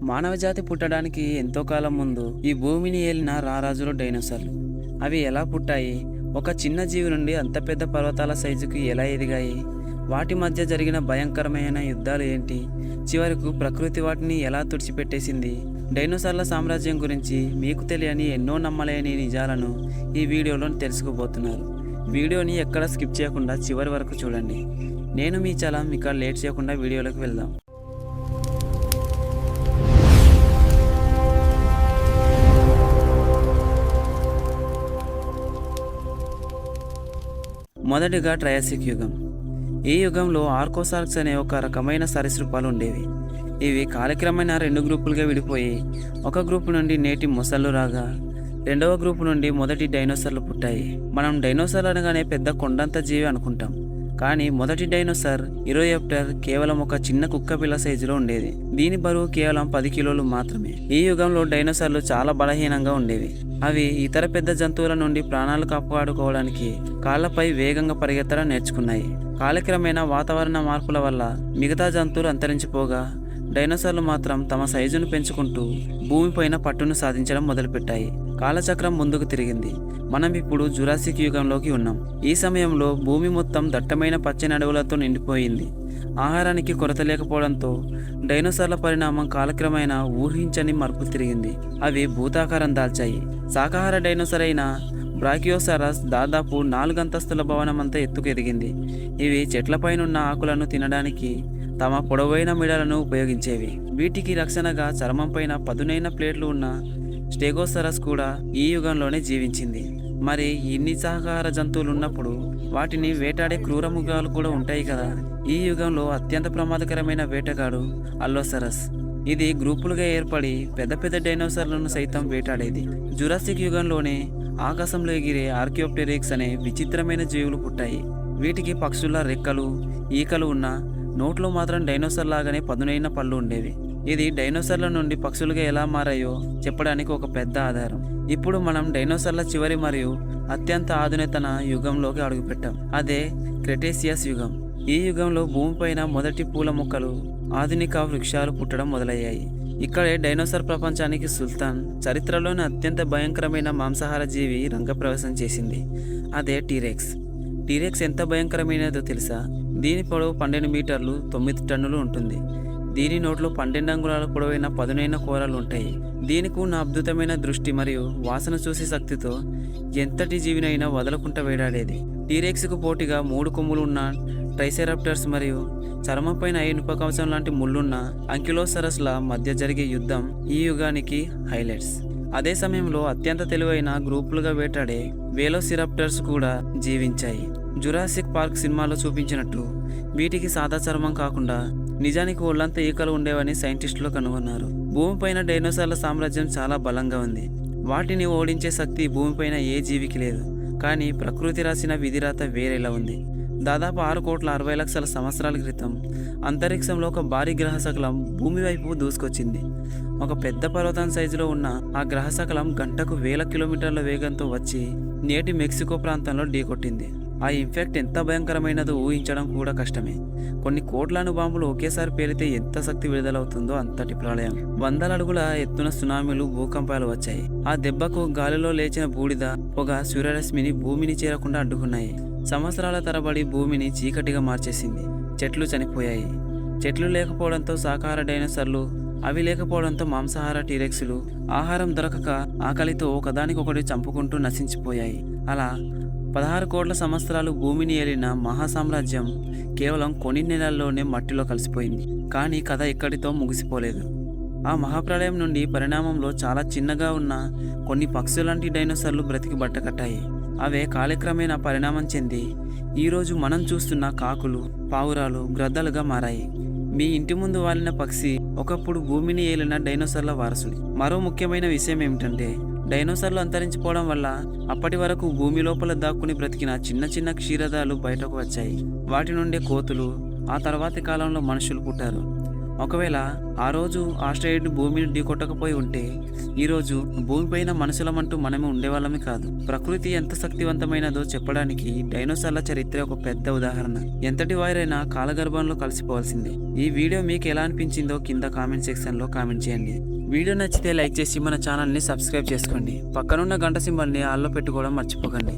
మానవజాతి పుట్టడానికి ఎంతో కాలం ముందు ఈ భూమిని ఏలిన రారాజులు డైనోసార్లు. అవి ఎలా పుట్టాయి, ఒక చిన్న జీవి నుండి అంత పెద్ద పర్వతాల సైజుకి ఎలా ఎదిగాయి, వాటి మధ్య జరిగిన భయంకరమైన యుద్ధాలు ఏంటి, చివరకు ప్రకృతి వాటిని ఎలా తుడిచిపెట్టేసింది. డైనోసార్ల సామ్రాజ్యం గురించి మీకు తెలియని ఎన్నో నమ్మలేని నిజాలను ఈ వీడియోలో తెలుసుకోబోతున్నారు. వీడియోని ఎక్కడ స్కిప్ చేయకుండా చివరి వరకు చూడండి. నేను మీ చలం, ఇక లేట్ చేయకుండా వీడియోలోకి వెళ్దాం. మొదటిగా ట్రయాసిక్ యుగం. ఈ యుగంలో ఆర్కోసార్క్స్ అనే ఒక రకమైన సరీసృపాలు ఉండేవి. ఇవి కాలక్రమేణా రెండు గ్రూపులుగా విడిపోయి ఒక గ్రూపు నుండి నేటి మొసళ్ళు రాగా రెండవ గ్రూపు నుండి మొదటి డైనోసార్లు పుట్టాయి. మనం డైనోసార్ అనగానే పెద్ద కొండంత జీవి అనుకుంటాం, కానీ మొదటి డైనోసార్ ఇరోయాప్టర్ కేవలం ఒక చిన్న కుక్క పిల్ల సైజులో ఉండేది. దీని బరువు కేవలం 10 కిలోలు మాత్రమే. ఈ యుగంలో డైనోసార్లు చాలా బలహీనంగా ఉండేవి. అవి ఇతర పెద్ద జంతువుల నుండి ప్రాణాలు కాపాడుకోవడానికి కాళ్లపై వేగంగా పరిగెత్తడం నేర్చుకున్నాయి. కాలక్రమేణా వాతావరణ మార్పుల వల్ల మిగతా జంతువులు అంతరించిపోగా డైనోసార్లు మాత్రం తమ సైజును పెంచుకుంటూ భూమిపైన పట్టును సాధించడం మొదలుపెట్టాయి. కాలచక్రం ముందుకు తిరిగింది. మనం ఇప్పుడు జురాసిక్ యుగంలోకి ఉన్నాం. ఈ సమయంలో భూమి మొత్తం దట్టమైన పచ్చని అడవులతో నిండిపోయింది. ఆహారానికి కొరత లేకపోవడంతో డైనోసార్ల పరిణామం కాలక్రమేణా ఊహించని మలుపు తిరిగింది. అవి భూతాకారం దాల్చాయి. శాకాహార డైనోసార్ అయిన బ్రాకియోసారస్ దాదాపు 4 అంతస్తుల భవనమంతా ఎత్తుకు ఎదిగింది. ఇవి చెట్లపైనున్న ఆకులను తినడానికి తమ పొడవైన మెడలను ఉపయోగించేవి. వీటికి రక్షణగా చర్మంపైన పదునైన ప్లేట్లు ఉన్న స్టెగోసారస్ కూడా ఈ యుగంలోనే జీవించింది. మరి ఇన్ని శాకాహార జంతువులు ఉన్నప్పుడు వాటిని వేటాడే క్రూర మృగాలు కూడా ఉంటాయి కదా. ఈ యుగంలో అత్యంత ప్రమాదకరమైన వేటగాడు అల్లోసారస్. ఇది గ్రూపులుగా ఏర్పడి పెద్ద పెద్ద డైనోసార్లను సైతం వేటాడేది. జురాసిక్ యుగంలోనే ఆకాశంలో ఎగిరే ఆర్కియోప్టెరిక్స్ అనే విచిత్రమైన జీవులు పుట్టాయి. వీటికి పక్షుల రెక్కలు, ఈకలు ఉన్న నోట్లో మాత్రం డైనోసార్ లాగానే పదునైన పళ్ళు ఉండేవి. ఇది డైనోసార్ల నుండి పక్షులుగా ఎలా మారాయో చెప్పడానికి ఒక పెద్ద ఆధారం. ఇప్పుడు మనం డైనోసార్ల చివరి మరియు అత్యంత ఆధునితన యుగంలోకి అడుగుపెట్టాం. అదే క్రెటేసియస్ యుగం. ఈ యుగంలో భూమిపైన మొదటి పూల మొక్కలు, ఆధునిక వృక్షాలు పుట్టడం మొదలయ్యాయి. ఇక్కడే డైనోసార్ ప్రపంచానికి సుల్తాన్, చరిత్రలోని అత్యంత భయంకరమైన మాంసాహార జీవి రంగప్రవేశం చేసింది. అదే టీరెక్స్. టీరెక్స్ ఎంత భయంకరమైనదో తెలుసా? దీని పొడవు 12 మీటర్లు 9 టన్నులు ఉంటుంది. దీని నోట్లో 12 అంగుళాల పొడవైన పదునైన కూరలు ఉంటాయి. దీనికి ఉన్న అద్భుతమైన దృష్టి మరియు వాసన చూసే శక్తితో ఎంతటి జీవినైనా వదలకుండా వేటాడేది. టీరెక్స్కు పోటీగా 3 కొమ్ములు ఉన్న ట్రైసెరాప్టర్స్ మరియు చర్మంపైన ఇనుప కవచం లాంటి ముళ్ళున్న అంకిలోసరస్ల మధ్య జరిగే యుద్ధం ఈ యుగానికి హైలైట్స్. అదే సమయంలో అత్యంత తెలివైన గ్రూపులుగా వేటాడే వేలోసిరాప్టర్స్ కూడా జీవించాయి. జురాసిక్ పార్క్ సినిమాలో చూపించినట్టు వీటికి సాదా చర్మం కాకుండా నిజానికి ఒళ్ళంతా ఈకలు ఉండేవని సైంటిస్టులు కనుగొన్నారు. భూమిపైన డైనోసార్ల సామ్రాజ్యం చాలా బలంగా ఉంది. వాటిని ఓడించే శక్తి భూమిపైన ఏ జీవికి లేదు. కానీ ప్రకృతి రాసిన విధిరాత వేరేలా ఉంది. దాదాపు 6,60,00,000 సంవత్సరాల క్రితం అంతరిక్షంలో ఒక భారీ గ్రహశకలం భూమి వైపు దూసుకొచ్చింది. ఒక పెద్ద పర్వతం సైజులో ఉన్న ఆ గ్రహశకలం గంటకు 1000 కిలోమీటర్ల వేగంతో వచ్చి నేటి మెక్సికో ప్రాంతంలో ఢీకొట్టింది. ఆ ఇంపాక్ట్ ఎంత భయంకరమైనదో ఊహించడం కూడా కష్టమే. కొన్ని కోట్ల బాంబులు ఒకేసారి పేలితే ఎంత శక్తి విడుదలవుతుందో అంతటి ప్రళయం. 100 అడుగుల ఎత్తున సునామీలు, భూకంపాలు వచ్చాయి. ఆ దెబ్బకు గాలిలో లేచిన బూడిద, పొగ సూర్యరశ్మిని భూమిని చేరకుండా అడ్డుకున్నాయి. సంవత్సరాల తరబడి భూమిని చీకటిగా మార్చేసింది. చెట్లు చనిపోయాయి. చెట్లు లేకపోవడంతో శాకాహార డైనోసార్లు, అవి లేకపోవడంతో మాంసాహార టీరెక్స్లు ఆహారం దొరకక ఆకలితో ఒకదానికొకటి చంపుకుంటూ నశించిపోయాయి. అలా 16 కోట్ల సంవత్సరాలు భూమిని ఏలిన మహాసామ్రాజ్యం కేవలం కొన్ని నెలల్లోనే మట్టిలో కలిసిపోయింది. కానీ కథ ఇక్కడితో ముగిసిపోలేదు. ఆ మహాప్రళయం నుండి పరిణామంలో చాలా చిన్నగా ఉన్న కొన్ని పక్షులాంటి డైనోసార్లు బ్రతికి బట్టకట్టాయి. అవే కాలక్రమేణా పరిణామం చెంది ఈరోజు మనం చూస్తున్న కాకులు, పావురాలు, గ్రద్దలుగా మారాయి. మీ ఇంటి ముందు వాలిన పక్షి ఒకప్పుడు భూమిని ఏలిన డైనోసార్ల వారసుడి. మరో ముఖ్యమైన విషయం ఏమిటంటే, డైనోసార్లు అంతరించిపోవడం వల్ల అప్పటి వరకు భూమి లోపల దాక్కుని బ్రతికిన చిన్న చిన్న క్షీరదాలు బయటకు వచ్చాయి. వాటి నుండే కోతులు, ఆ తర్వాతి కాలంలో మనుషులు పుట్టారు. ఒకవేళ ఆ రోజు ఆస్ట్రాయిడ్ భూమిని ఢీకొట్టకపోయి ఉంటే ఈరోజు భూమిపైన మనుషులమంటూ మనమే ఉండేవాళ్ళమే కాదు. ప్రకృతి ఎంత శక్తివంతమైనదో చెప్పడానికి డైనోసార్ల చరిత్ర ఒక పెద్ద ఉదాహరణ. ఎంతటి వారైనా కాలగర్భంలో కలిసిపోవాల్సిందే. ఈ వీడియో మీకు ఎలా అనిపించిందో కింద కామెంట్ సెక్షన్లో కామెంట్ చేయండి. వీడియో నచ్చితే లైక్ చేసి మన ఛానల్ని సబ్స్క్రైబ్ చేసుకోండి. పక్కనున్న గంట సింబల్ని ఆల్లో పెట్టుకోవడం మర్చిపోకండి.